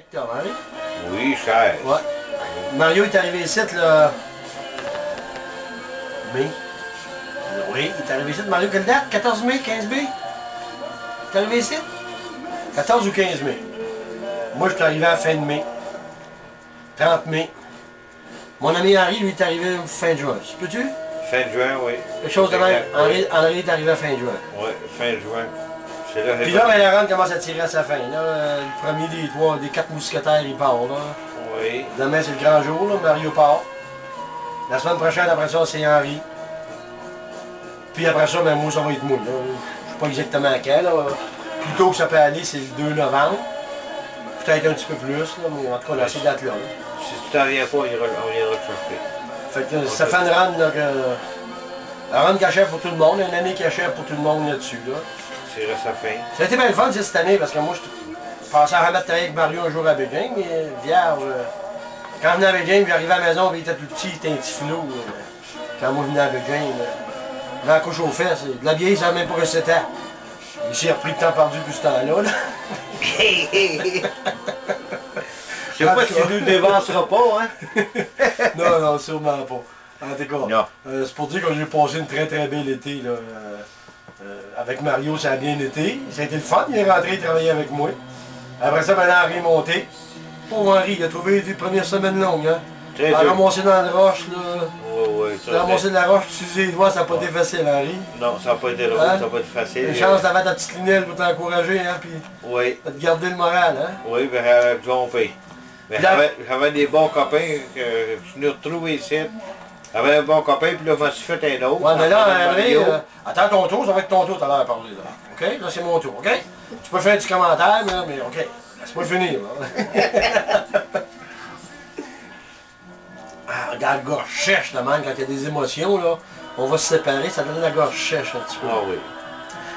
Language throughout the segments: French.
hectares, hein? Oui, cher. Ouais. Mario est arrivé ici, là. Mai. Oui, il est arrivé ici. Mario, quelle date? 14 mai, 15 mai? Il est arrivé ici? 14 ou 15 mai. Moi, je suis arrivé à la fin de mai. 30 mai. Mon ami Henri, lui, est arrivé fin juin. Peux-tu? Fin juin, oui. Quelque chose de même. Henri est arrivé à fin juin. Oui, fin juin. C'est là. Puis là, ben, la ronde commence à tirer à sa fin. Là. Le premier des 4 mousquetaires, il part. Là. Oui. Demain, c'est le grand jour. Là. Mario part. La semaine prochaine, après ça, c'est Henri. Puis après ça, ben, moi, ça va être moi. Là. Je sais pas exactement à quand. Là. Plus tôt que ça peut aller, c'est le 2 novembre. Peut-être un petit peu plus. Là. Mais en tout cas, là, ces dates-là. Là. Si tu t'en viens pas, on viendra te chercher. Fait que ça fait une run, là, la run cachette pour tout le monde, une année cachette pour tout le monde là-dessus. Là. C'est là sa fin. Ça a été bien le fun cette année parce que moi je pensais à remettre travailler avec Mario un jour à Beijing, mais vierge. Quand je venais à Beijing, puis j'arrivais à la maison, puis il était tout petit, il était un petit flou. Quand moi je venais à Beijing, là, la couche aux fesses, de la vieille, ça n'a même pas resté temps. Il s'est repris le temps perdu depuis ce temps-là. Là. Je sais pas si tu nous dévanceras pas, hein? Non, non, sûrement pas. En tout cas, c'est pour dire que j'ai passé une très très belle été. Là. Avec Mario, ça a bien été. Ça a été le fun, il est rentré travailler avec moi. Après ça, maintenant, Henri est monté. Pauvre Henri, il a trouvé les premières semaines longues. Hein? Il a ramassé dans la roche. Là. Oui, il a ramassé de la roche, tu sais les doigts, ça n'a pas été facile, Henri. Non, ça n'a pas été drôle, ça n'a pas été facile. Une chance d'avoir ta petite linelle pour t'encourager, hein, puis de te garder le moral. Hein? Oui, mais avec trompé. Mais j'avais des bons copains que je suis venu retrouver ici. J'avais un bon copain, puis là, je me suis fait un autre. Ouais, mais là, Henri, attends ton tour, ça va être ton tour tout à l'heure à parler. Là. OK? Là, c'est mon tour, OK? Tu peux faire un petit commentaire, mais OK. C'est pas fini, là. Ah, regarde, la gorge sèche, là, man, quand il y a des émotions, là, on va se séparer, ça donne la gorge sèche un petit peu. Ah oui.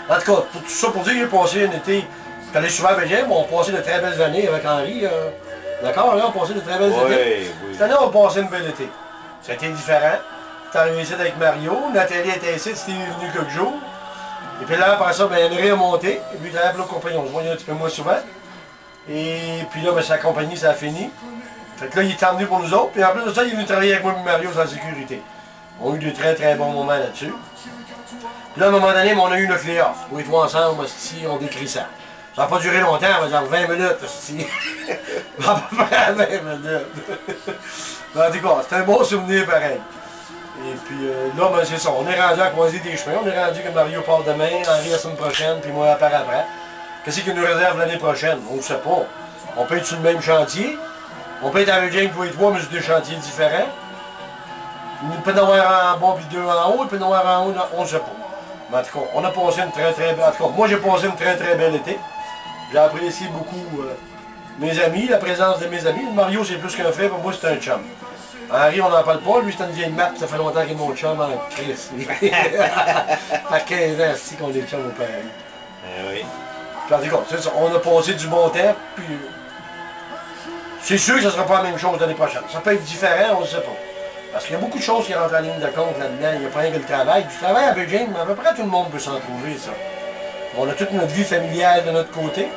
En tout cas, pour tout ça, pour dire que j'ai passé un été, je suis allé souvent à Beijing, on a passé de très belles années avec Henri. D'accord, là, on a passé de très belles années. Oui. Cette année, on a passé une belle été. Ça a été différent. J'étais arrivé ici avec Mario, Nathalie était ici, c'était venu quelques jours. Et puis là, après ça, ben, Henri est monté, et puis il travaillait pour l'autre compagnie, on se voyait un petit peu moins souvent. Et puis là, ben, sa compagnie, ça a fini. Fait que là, il est emmené pour nous autres, puis en plus de ça, il est venu travailler avec moi et Mario sur la sécurité. On a eu de très très bons moments là-dessus. Puis là, à un moment donné, on a eu notre layoff. Tous les trois ensemble, on décrit ça. Ça n'a pas duré longtemps, on va dire 20 minutes, hostie. À peu près 20 minutes. En tout cas, c'était un bon souvenir pareil. Et puis là, ben, c'est ça, on est rendu à croiser des chemins. On est rendu que Mario part demain, Henri la semaine prochaine, puis moi part après. Qu'est-ce qu'il nous réserve l'année prochaine? On ne sait pas. On peut être sur le même chantier. On peut être avec Jane pour les trois, mais sur deux chantiers différents. Il peut y en avoir en bas puis deux en haut, il peut y en avoir en haut, on ne sait pas. Mais en tout cas, on a passé une très très belle... En tout cas, moi j'ai passé une très très belle été. J'ai apprécié beaucoup mes amis, la présence de mes amis. Mario, c'est plus qu'un frère, pour moi, c'est un chum. Henri, on n'en parle pas. Lui, c'est une vieille map, ça fait longtemps qu'il est mon chum en Christ. Ça fait 15 ans aussi qu'on est chum au père. Oui. Puis en tout cas, c'est ça. On a passé du bon temps, puis... C'est sûr que ce ne sera pas la même chose l'année prochaine. Ça peut être différent, on ne sait pas. Parce qu'il y a beaucoup de choses qui rentrent en ligne de compte là-dedans. Il n'y a pas rien que le travail. Du travail à Beijing, mais à peu près tout le monde peut s'en trouver, ça. On a toute notre vie familiale de notre côté.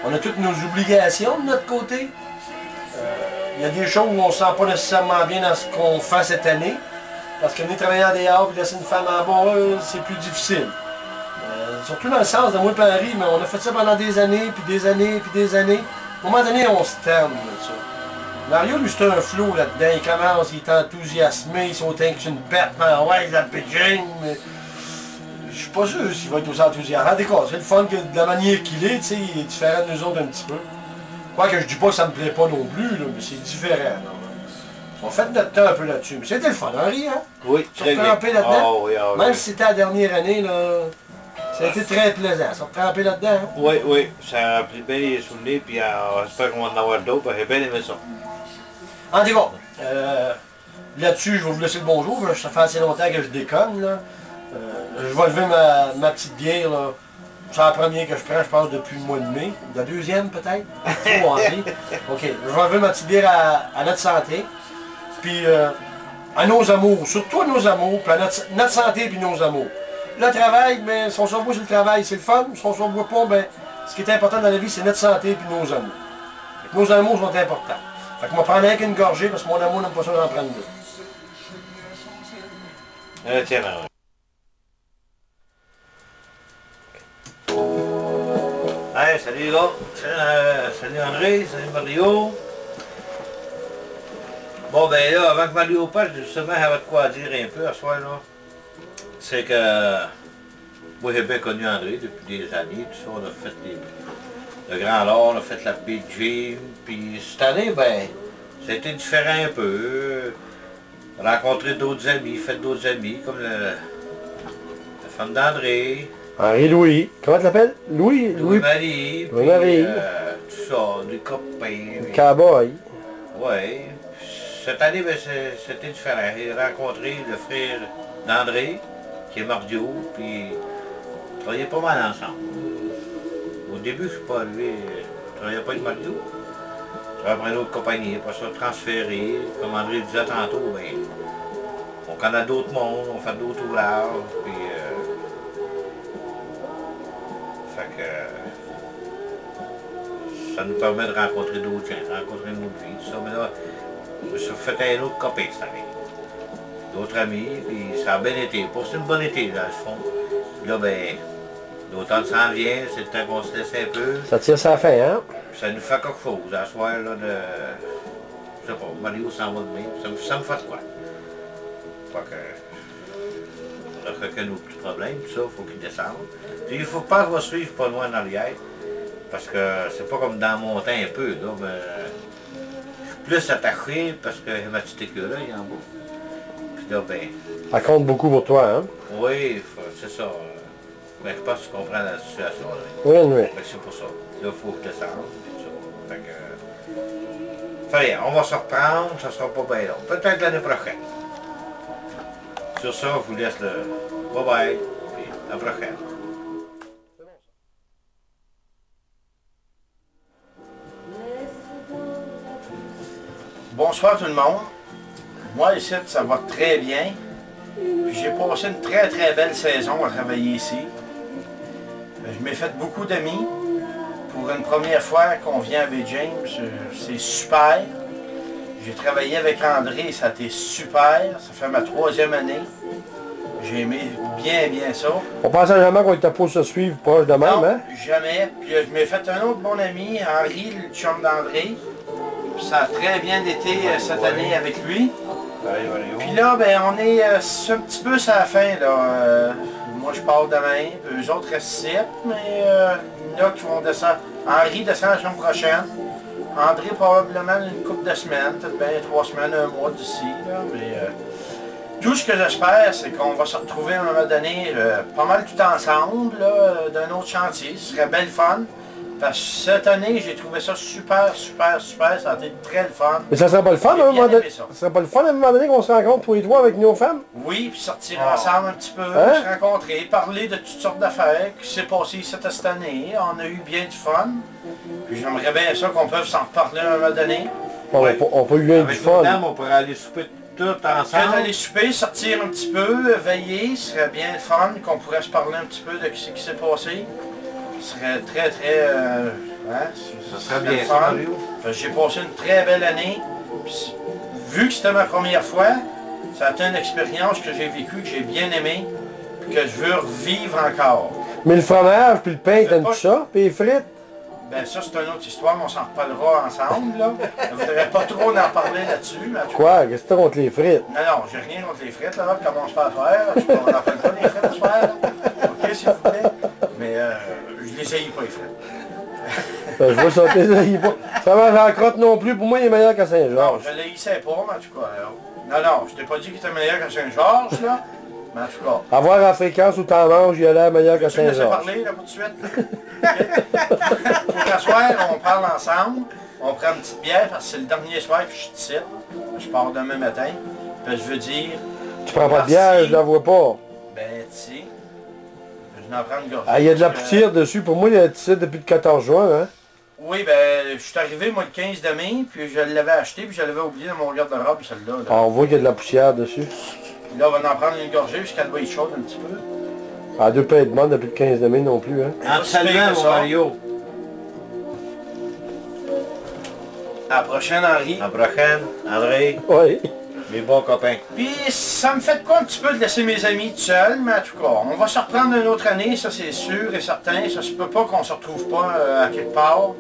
On a toutes nos obligations de notre côté. Il y a des choses où on ne se sent pas nécessairement bien dans ce qu'on fait cette année. Parce que venir travailler en dehors et laisser une femme en bas, c'est plus difficile. Surtout dans le sens de moi et Henri, mais on a fait ça pendant des années, puis des années, puis des années. À un moment donné, on se termine de ça. Mario, lui, c'est un flot là-dedans. Il commence, il est enthousiasmé, il saute que c'est une perte, mais ouais, il a le Beijing, mais... Je suis pas sûr s'il va être aussi enthousiaste. En tout cas, c'est le fun que de la manière qu'il est, tu sais, il est différent de nous autres un petit peu. Quoique je dis pas que ça me plaît pas non plus, là, mais c'est différent. Là. On fait notre temps un peu là-dessus. Mais c'était le fun, Henri, hein? Oui, très bien. là-dedans. Oh, oui, oh, même si c'était la dernière année, là, ça a été très plaisant. Ça tremper là-dedans. Hein? Oui, oui, ça a rappelé bien les souvenirs, puis j'espère qu'on va en avoir d'autres, parce que j'ai bien aimé ça. En tout cas, là-dessus, je vais vous laisser le bonjour. Ça fait assez longtemps que je déconne, là. Je vais lever ma petite bière, là. C'est la première que je prends, je pense, depuis le mois de mai. La deuxième, peut-être? Trop Henri. OK, je vais lever ma petite bière à notre santé. Puis à nos amours, surtout à nos amours, puis à notre santé puis nos amours. Le travail, mais si on se voit sur le travail, c'est le fun. Si on se voit pas, ben, ce qui est important dans la vie, c'est notre santé puis nos amours. Nos amours sont importants. Fait que moi, prendre rien qu'une gorgée parce que mon amour n'aime pas ça d'en prendre deux. Tiens, là. Hey, salut les gars. Salut André, salut Mario. Bon ben là, avant que Mario passe, justement, j'avais de quoi dire un peu à ce soir là. C'est que moi j'ai bien connu André depuis des années, tout ça, on a fait le Grand Lord, on a fait la PG, puis cette année, ben, ça a été différent un peu. Rencontrer d'autres amis, fait d'autres amis, comme la femme d'André. Henri-Louis. Comment tu l'appelles? Louis-Marie. Louis-Marie. Tout ça, des copains. Le cowboy. Oui. Cette année, ben, c'était différent. J'ai rencontré le frère d'André, qui est Mario, puis on travaillait pas mal ensemble. Au début, je suis pas arrivé, je travaillais pas avec Mario. Je travaillais pour une autre compagnie, après ça, transféré. Comme André disait tantôt, ben, on connaît d'autres mondes, on fait d'autres ouvrages, puis fait que ça nous permet de rencontrer d'autres gens, de rencontrer une autre vie, tout ça. Mais là, je me suis fait un autre copain cette année. D'autres amis, puis ça a bien été. Pour c'est une bonne été, dans le fond. Puis là, ben, l'automne s'en vient, c'est le temps qu'on se laisse un peu. Ça tire sa fin, hein? Puis ça nous fait quelque chose, à soir, là, de... Je sais pas, Mario s'en va de même, ça me fait de quoi? Fait que... On a quelques nos petits problèmes, tout ça, il faut qu'ils descendent. Puis il faut pas qu'on va suivre pas loin en arrière, parce que c'est pas comme dans mon temps un peu, là, mais... Je suis plus attaché, parce que j'ai ma petite écurie là, il y en a. Puis là, ben... Ça compte beaucoup pour toi, hein? Oui, c'est ça. Mais je pense que tu comprends la situation, là. Oui, oui. Fait que c'est pour ça. Là, il faut que je descende, puis tout ça. Fait que... Fait on va se reprendre, ça sera pas bien long. Peut-être l'année prochaine. Sur ça, je vous laisse le bye-bye, puis à la prochaine. Bonsoir tout le monde. Moi ici, ça va très bien. Puis j'ai passé une très très belle saison à travailler ici. Je m'ai fait beaucoup d'amis. Pour une première fois qu'on vient avec James, c'est super. J'ai travaillé avec André, ça a été super. Ça fait ma 3e année. J'ai aimé bien ça. On pensait jamais qu'on était pour se suivre proche de même, Non, hein? jamais. Puis je m'ai fait un autre bon ami, Henri, le chum d'André. Puis ça a très bien été cette année avec lui. Puis là, ben, on est un petit peu sur la fin, là. Moi, je pars demain, puis eux autres restent ici, mais il y en a qui vont descendre. Henri descend la semaine prochaine. André, probablement une couple de semaines, peut-être bien 3 semaines, 1 mois d'ici, là, mais tout ce que j'espère, c'est qu'on va se retrouver à un moment donné pas mal tout ensemble, là, d'un autre chantier. Ce serait bien le fun. Parce que cette année, j'ai trouvé ça super, ça a été très le fun. Mais ça serait pas le fun, J'ai à un bien moment donné? aimé ça. Ça serait pas le fun à un moment donné qu'on se rencontre tous les trois avec nos femmes? Oui, puis sortir ensemble un petit peu, Hein? se rencontrer, parler de toutes sortes d'affaires qui s'est passé cette année. On a eu bien du fun. Puis j'aimerais bien ça qu'on puisse s'en reparler à un moment donné. Ouais. On peut lui avoir du Avec nos fun. dames, on pourrait aller souper tout Peut-être ensemble. aller souper, sortir un petit peu, veiller, ce serait bien le fun, qu'on pourrait se parler un petit peu de ce qui s'est passé. Ce serait très, Ça serait bien le ça, fun. Mario. J'ai passé une très belle année. Puis, vu que c'était ma première fois, ça a été une expérience que j'ai vécue, que j'ai bien aimée, puis que je veux revivre encore. Mais le fromage, puis le pain, t'aimes pas- tout ça? Puis les frites? Ben ça, c'est une autre histoire, on s'en reparlera ensemble, là. Je voudrais pas trop en parler là-dessus, mais en tout cas, Quoi? Qu'est-ce que t'as contre les frites? non, j'ai rien contre les frites, là, commence pas à faire. On n'en parle pas des frites ce soir, là. OK, s'il vous plaît. Mais je les haïs pas, les frites. Je vois ça, ça va en crotte non plus. Pour moi, il est meilleur qu'à Non, Saint-Georges. je les haïssais pas, mais en tout cas, non, je t'ai pas dit qu'il était meilleur qu'à Saint-Georges, là. Mais en tout cas, Avoir en fréquence où t'en manges, il a l'air meilleur qu'à tu me laisses Saint-Georges. parler, là, pour tout de suite? Faut qu'à soir, on parle ensemble, on prend une petite bière, parce que c'est le dernier soir que je suis ici. Je pars demain matin. Puis je veux dire, Tu prends pas de bière, je la vois pas. ben, tu sais, je n'en prends une gorgée. Ah, il y a de la parce que- poussière dessus. Pour moi, il y a de ça depuis le 14 juin, hein? Oui, ben, je suis arrivé, moi, le 15 de mai, puis je l'avais acheté, puis je l'avais oublié dans mon garde-robe, celle-là. Là. Ah, on voit qu'il y a de la poussière dessus. Puis là, on va en prendre une gorgée jusqu'à doit être chaude un petit peu. Ah, deux pas de monde depuis le 15 mai non plus, hein? En te saluant, mon Mario. À la prochaine, Henri. À la prochaine, André, Oui. mes bons copains. Puis ça me fait de quoi un petit peu de laisser mes amis tout seuls, mais en tout cas, on va se reprendre une autre année, ça c'est sûr et certain. Ça se peut pas qu'on se retrouve pas à quelque part.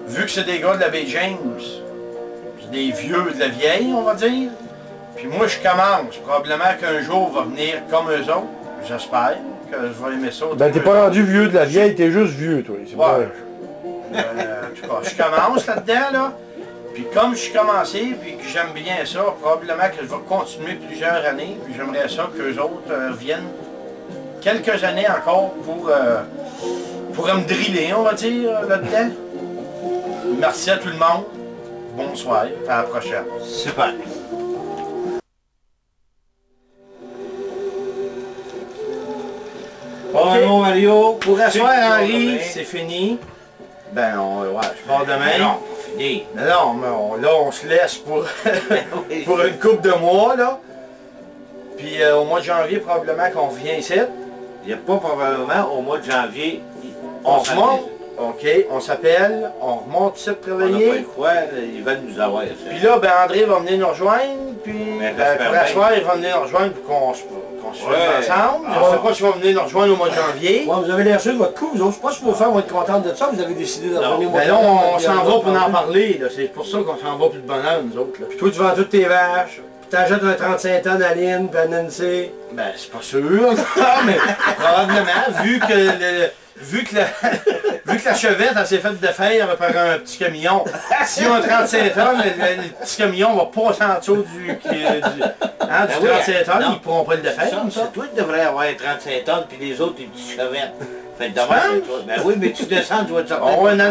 Vu que c'est des gars de la baie James, c'est des vieux de la vieille, on va dire. Puis moi je commence, probablement qu'un jour va venir comme eux autres. J'espère que je vais aimer ça. Ben t'es pas rendu vieux de la vieille, t'es juste vieux toi. C'est Ouais. vrai. En tout cas, je commence là-dedans, là. Puis comme je suis commencé, puis que j'aime bien ça, probablement que je vais continuer plusieurs années. Puis j'aimerais ça qu'eux autres viennent quelques années encore pour me driller, on va dire, là-dedans. Merci à tout le monde. Bonsoir. À la prochaine. Super. Bon, Mario. Pour asseoir, Henri, demain. c'est fini. Ben, ouais, je pars demain. Non, pas fini. Non, mais là, on se laisse pour, pour une couple de mois, là. Puis au mois de janvier, probablement qu'on revient ici. Il n'y a pas probablement au mois de janvier. On remonte. OK, on s'appelle, on remonte ici On n'a pas travailler. le choix, ils veulent nous avoir. Ça. Puis là, ben André va venir nous rejoindre. Puis Mais pour j'espère la bien. soirée, il va venir nous rejoindre pour qu'on se Ouais. fasse ensemble. Je Ah. sais pas s'il va venir nous rejoindre au mois de janvier. Ouais, vous avez l'air sûr de votre coup, vous autres. Je pense que vos femmes vont être contentes de ça. Vous avez décidé de revenir au mois Ben de là, novembre, on puis s'en va pour en parler. parler. là. C'est pour ça qu'on s'en va plus de bonheur, nous autres. Là. Puis toi, tu vends toutes tes vaches. Puis t'achètes un 35 tonnes à Lynn, puis à Nancy. Ben, c'est pas sûr encore, mais probablement, vu que la chevette, elle s'est faite de fer par un petit camion. Si on a 35 tonnes, le petit camion va passer en dessous du 35 tonnes, non. ils pourront pas le défaire comme ça. C'est toi qui devrais avoir 35 tonnes, puis les autres, des petits chevettes. Fait que demain, penses? c'est toi. Ben oui, mais tu descends, tu vas te sortir. Oh ouais, non.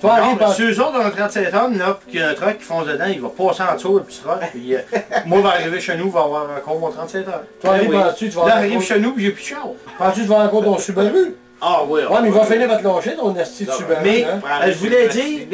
Toi, Henri, Non, mais si eux autres ont 35 tonnes, là, puis qu'il y a un truck qui fonce dedans, il va passer en dessous, le petit truck, puis moi, va arriver chez nous, va avoir encore mon 35 tonnes. Toi, Henri, oui. penses-tu, tu vas Là, avoir arrive chez nous, puis j'ai plus de char. Penses-tu que tu vas encore ton Subaru? Ah oui, Ouais, mais il va finir par te lâcher ton esti de Non, Subaru. Mais hein? je voulais dire,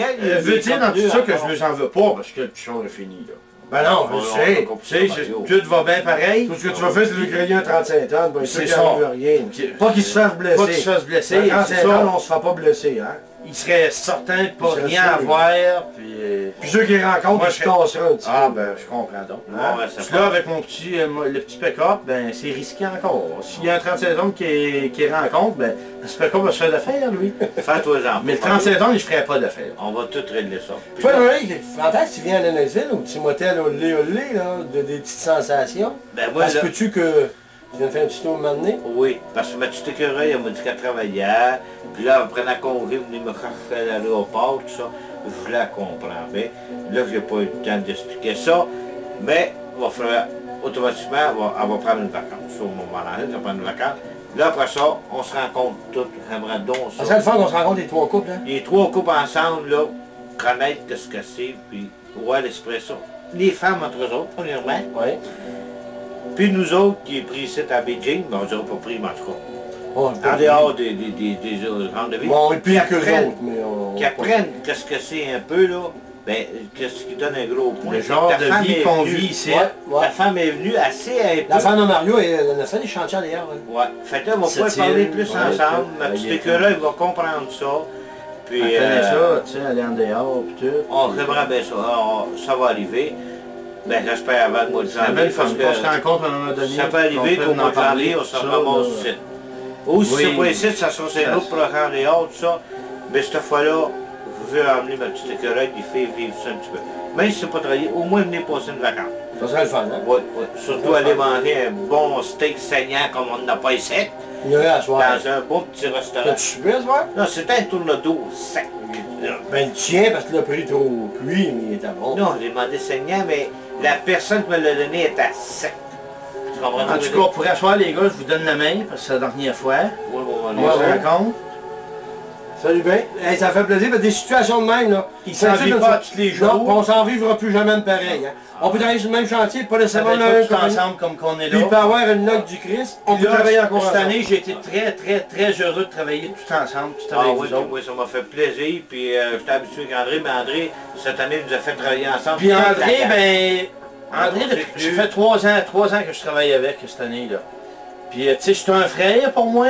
veux dire dans tout ça que je veux en veux pas, parce que le petit char est fini, là. Ben non, Oh, je sais. non, Tu sais, tout va bien pareil. Tout ce que tu vas faire, c'est lui griller un 35 tonnes. Ben, C'est c'est ça. ça. Rien. Pas qu'il se fasse blesser. Pas qu'il se fasse blesser, Un c'est 35 tonnes, ça. on se fait pas blesser, hein. Il serait certain de pas Il serait rien sûr. avoir, puis... Puis ceux qui rencontrent, Moi, ils se je- casseraient un petit Ah peu. ben, je comprends donc. Ouais, c'est Parce que pas- là, avec mon petit, le petit pick-up, ben, c'est risqué encore. S'il y a un 37 tonnes qui rencontre, ben, le pick-up va se faire d'affaires, lui. Fais-toi-en. Mais le 37 tonnes, il ne ferait pas d'affaires. On va tout régler ça. Puis Toi, là, Ray, fantastique, tu viens à l'Anasile, au petit motel olé, là, des petites sensations. ben moi, Est-ce là, que tu viens de faire un petit tour maintenant? oui, parce que ma petite écureuil, elle m'a dit qu'elle travaillait, puis là, elle prenait congé, elle venait me chercher à l'aéroport, tout ça. Je la comprends, mais là, j'ai pas eu le temps d'expliquer ça, mais il va falloir, automatiquement, elle va prendre une vacance. Au moment-là, elle va prendre une vacance. Là, après ça, on se rencontre tous, j'aimerais donc Ça ça. serait le fun qu'on se rencontre les trois couples, hein? Les trois couples ensemble, là, connaître ce que c'est, puis ouais, l'expression. Les femmes entre eux autres, premièrement. Oui. Puis nous autres qui est pris ici à Beijing, ben on dirait pas pris, mais en tout cas. Bon, En dehors des grandes villes. Bon, on est pire que apprennent- autres, mais on... Qui apprennent qu'est-ce que c'est un peu, là. Ben, qu'est-ce qui donne un gros point. Le c'est genre que ta de femme vie est qu'on venue- vit ici. Ouais, ouais. Ta femme est venue assez un peu. La femme de Mario, elle a fait des chantiers d'ailleurs. hein. Ouais. Fait que là, on va pouvoir Cette parler île, plus ouais, ensemble. Ma ouais, petite il est écureuil va comprendre ça. Puis, Elle connaît ça, tu sais, aller en dehors, pis tout. on aimerait bien ça. Ça va arriver. Ben, j'espère avant le mois de C'est la janvier. belle Parce façon que qu'on se rencontre à un moment donné. ça peut arriver qu'on qu'au mois de en parler, janvier, on tout se ça, ramasse là. ici. Ou si Oui. c'est pas ici, ça sera c'est Ça- l'autre prochain dehors, tout ça. Mais cette fois-là, je veux emmener ma petite écureuil qui fait vivre ça un petit peu. Même si c'est pas travaillé, au moins venir passer une vacance. Ça serait le fun, hein? Ouais, ouais. Surtout aller manger un bon steak saignant comme on n'a pas ici, Il y a à soir. dans un bon petit restaurant. T'as-tu super ce soir? Non, c'était un tourne-dos sec. Ben le tien, parce que tu l'as pris trop cuit, mais il était bon. Non, j'ai demandé saignant, mais la personne qui me l'a donné était sec. Tu comprends? En tout cas, pour asseoir les gars, je vous donne la main, parce que c'est la dernière fois. Oui, bon, On se ouais. rencontre. Salut bien. Hey, ça fait plaisir, parce que des situations de même, là. Ils s'en vivent pas tous les jours. Non, on s'en vivra plus jamais de pareil. Hein. On peut travailler sur le même chantier, pas Ça nécessairement va le être même tous compagnie. ensemble comme qu'on est Puis là. il peut avoir une note du Christ, on Puis peut là, travailler encore cette ensemble. année, j'ai été très heureux de travailler tout ensemble, tout Ah avec oui, vous puis autres. moi ça m'a fait plaisir, puis j'étais habitué avec André, mais André, cette année, nous a fait travailler ensemble. Puis toute la André, gang. ben... André, C'est depuis- plus. ça fait 3 ans que je travaille avec cette année-là. Puis tu sais, c'est un frère pour moi.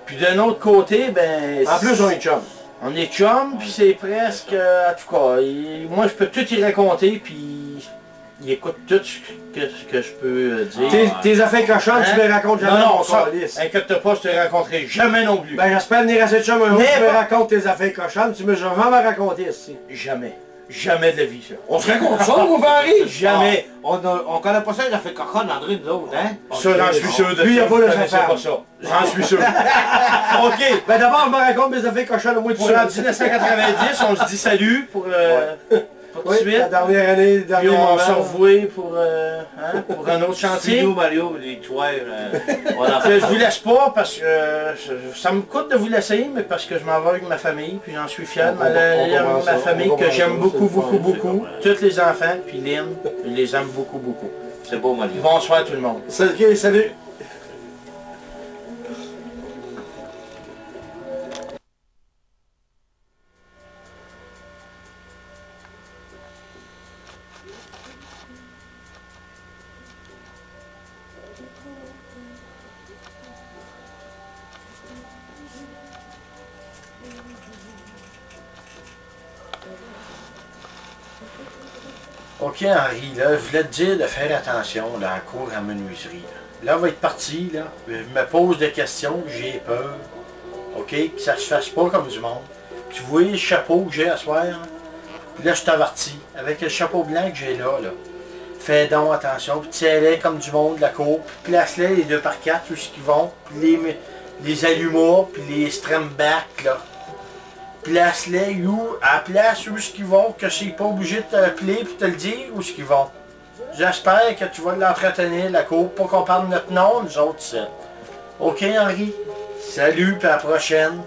Puis d'un autre côté, ben... En plus, on est chum. On est chum, puis c'est presque, en tout cas, moi je peux tout y raconter, puis il écoute tout ce que je peux dire. Tes affaires cochonnes, tu me racontes jamais. Non, ça, inquiète-toi pas, je te raconterai jamais non plus. Ben j'espère venir à cette chum un jour, tu me racontes tes affaires cochonnes, tu me jamais raconter ici. Jamais. Jamais de la vie, ça. On se raconte ça, mon Paris? Jamais. On connaît pas ça, il a fait cochonne, André, nous autres, hein? Ça, j'en suis sûr de ça. Lui, il a pas le connaissais pas ça. J'en suis sûr. OK. Ben d'abord, je me raconte mes affaires cochonnes au moins de Pour en 1990, on se dit salut pour tout de suite. La dernière année, Puis on se revoit pour un autre chantier. Nous, Mario, les toits, Je vous laisse pas parce que ça me coûte de vous laisser, mais parce que je m'en vais avec ma famille, puis j'en suis fier de ma famille que j'aime beaucoup, beaucoup, beaucoup. Tous les enfants, puis Lynn, je les aime beaucoup, beaucoup. c'est beau, Mario. Bonsoir tout le monde. Salut, salut. OK, Henri, là, je voulais te dire de faire attention dans la cour à menuiserie. Là, on va être parti, là. Je me pose des questions, j'ai peur. OK? Que ça se fasse pas comme du monde. Tu vois le chapeau que j'ai à soir, là? Puis là, je t'avertis. Avec le chapeau blanc que j'ai là. Fais donc attention. Puis tiens-les comme du monde de la cour. Puis place-les les 2 par 4 où ce qu'ils vont. Puis les allumeaux, puis les strembacks, là. Place-les à la place où ce qu'ils vont, que c'est pas obligé de t'appeler puis te le dire où ce qu'ils vont. J'espère que tu vas l'entretenir, la cour, pour qu'on parle de notre nom, nous autres, ça. OK, Henri? Salut, puis à la prochaine.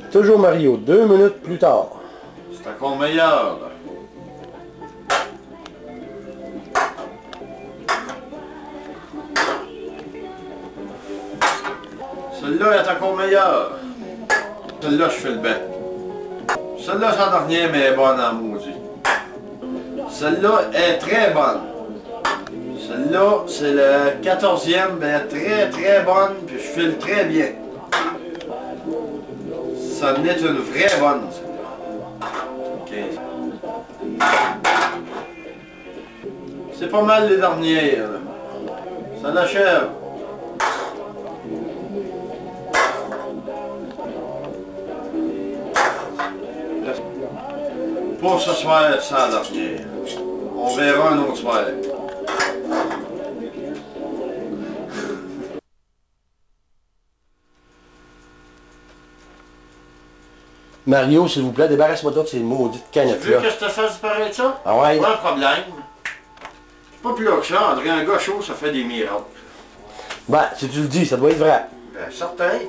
Toujours Mario, 2 minutes plus tard. C'est encore meilleur, là. Celle-là est encore meilleure. Celle-là, je fais le bain. Celle-là, j'en dernier, mais elle est bonne en maudit. Celle-là est très bonne. Celle-là, c'est le 14e, mais elle est très très bonne, puis je file très bien. Ça en est une vraie bonne, celle-là. C'est pas mal les dernières, là. Ça l'achève. Pour ce soir, ça la dernière. On verra un autre soir. Mario, s'il vous plaît, débarrasse-moi donc de ces maudites Tu veux canettes-là. que je te fasse disparaître ça? Ah ouais? Pas de problème. C'est pas plus là que ça, André, un gars chaud, ça fait des miracles. Ben, si tu le dis, ça doit être vrai. Ben, certain.